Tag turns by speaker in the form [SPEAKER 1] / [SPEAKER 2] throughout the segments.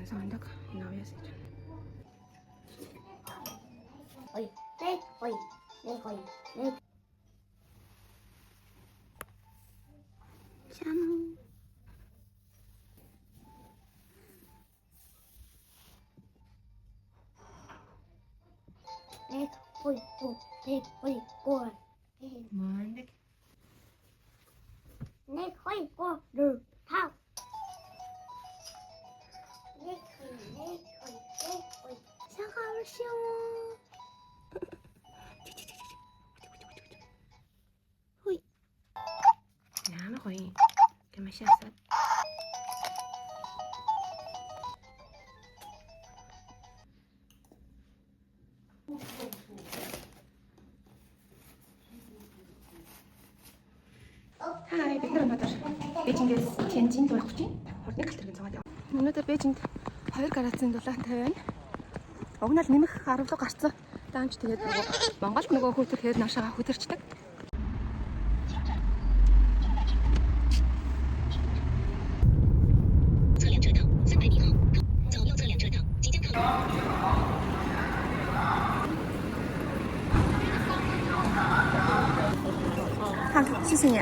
[SPEAKER 1] сандаг энэ авьяас гэж.
[SPEAKER 2] Ой, нэг, ой, нэг, ой, нэг.
[SPEAKER 1] Чам.
[SPEAKER 2] Нэг, ой, нэг, ой, ой.
[SPEAKER 1] Мандик.
[SPEAKER 2] Нэг, ой, ой, тав. Нэг, ой, ой.
[SPEAKER 1] Сахаршоо. Hui. Ямар гоё. Гэмшээсээ. Хай, бид нар өнөөдөр Бээжингээс Тяньжинд байх гэж байна. Хурдны галт хэрэг зогоод яваа. Өнөөдөр Бээжинд 2 градусын дулаантай байна. Угнаал нэмэх 10 руу гарцсан. Даанч тэгээд Монголд нөгөө хүүтэрхээр наашаага хүүтэрчдэг.好，谢谢你。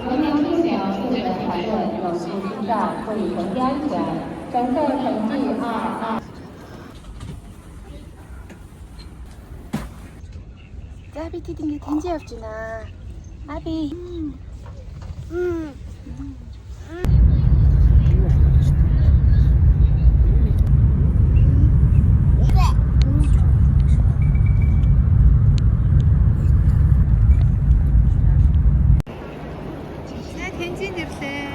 [SPEAKER 3] 文明青年4人团队永续心脏会议乘机安全，整个成绩22。
[SPEAKER 1] За би тэд ингээд тэнцээ явж байна. Аби. Тэнцээнд ирлээ.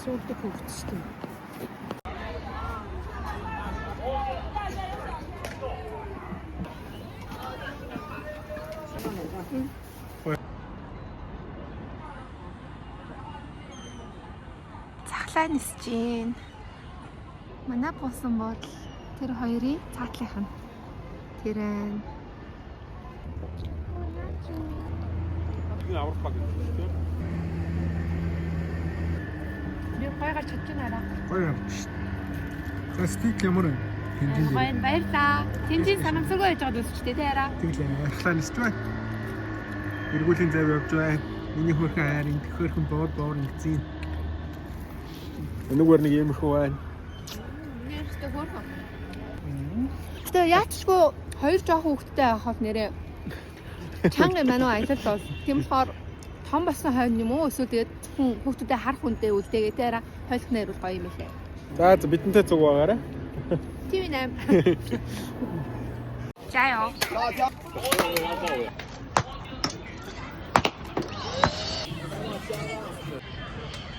[SPEAKER 1] Суулдаг хөвчтэй. Цаглаа нисэж гин. Манай буусан бол тэр хоёрын цаатлынх нь. Тэр нь
[SPEAKER 4] аврах баг юм шүү дээ.
[SPEAKER 1] би гойгоор чадчихнараа.
[SPEAKER 4] Гоё юм шүү. За стик ямар вэ?
[SPEAKER 1] Гоё баярлаа. Тэнцээ санамсаргүй яж байгаад үзчихтэй те яраа.
[SPEAKER 4] Тэглээ. Ярахлаа нисч бай. Эргүүлийн зав явж бай. Миний хөрхөн хайрын хөрхөн боор нэгцэн. Өнөөгөр нэг юм хөө байна.
[SPEAKER 1] Нэрхтээ хөрхөн. Тэгээ яачгүй хоёр жоохон хүүхдтэй байхад нэрээ чанга мануу аялал бол тийм болохоор том болсон хойно юм уу эсвэл тэгээд хүүхдүүдэд харах хүнтэй үлдээгээ тэрэ хойлох нэр бол гоё юм лээ.
[SPEAKER 4] За бидэнтэй зүг байгаарай.
[SPEAKER 1] Тийм ээ. Жаё.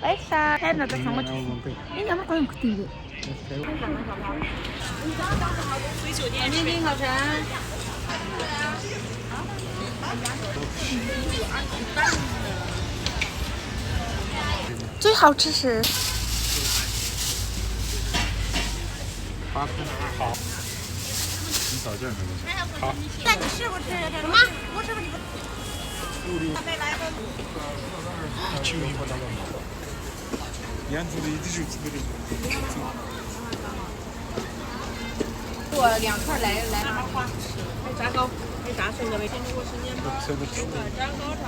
[SPEAKER 1] Баярлалаа. Тань надад сонгож. Энэ ямар гоё өнгөтэй юм бэ?最好吃是
[SPEAKER 4] 好。你找这儿好。
[SPEAKER 2] 那你是不是什么？不是不是。没来过。
[SPEAKER 4] Янз бүрийн идэж үзмээр.
[SPEAKER 1] 我2块来麻花，还炸糕，还炸顺的没听过是面包，炸糕啥。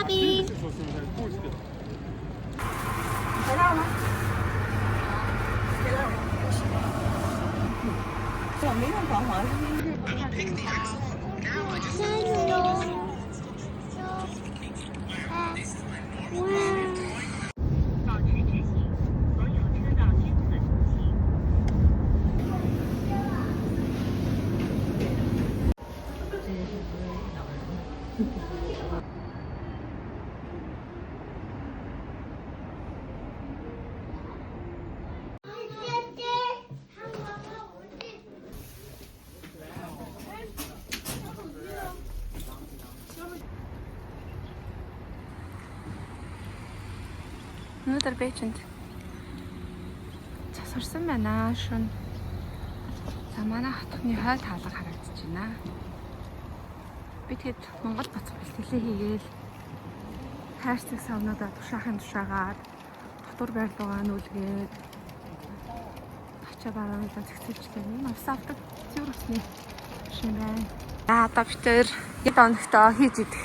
[SPEAKER 2] 冰。材料吗？我没用防滑，
[SPEAKER 5] 保持直行，所有车道均可通行。
[SPEAKER 1] Өнөөдөр Бээжинд засварсан байна шүн. За манай хотны хойл хаалга харагдаж байна. Би тэгэд Монгол буцах бэлтгэлээ хийгээл хайрцаг савнуудаа тушаахын тушаагаад дотор байрлуугаа нүүлгээд ачаа бараануудаа зэгцэлжлээ. Энэ ус авдаг цэвэр усны шин байна. За одоо бид тээр хэд оногтоо хийж идэх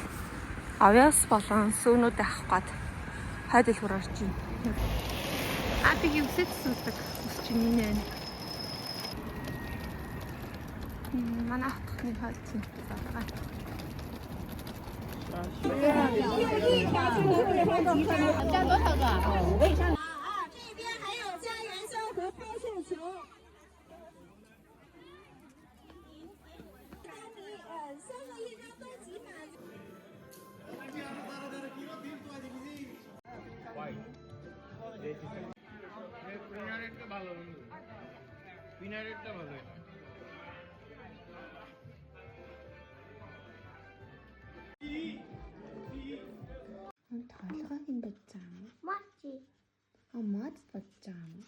[SPEAKER 1] авяас болон сүүнүүд авах гээд хойд дэлгүүр орж байна. Би юусэд суудаг ус чинь нэ. Манай хотны хойд чинь байгаа.
[SPEAKER 2] 这边还有家园香和飘线球。3个一张都几码。
[SPEAKER 1] толгойг нь бодож байгаа юм.
[SPEAKER 2] Мати.
[SPEAKER 1] Мод бодож байгаа юм.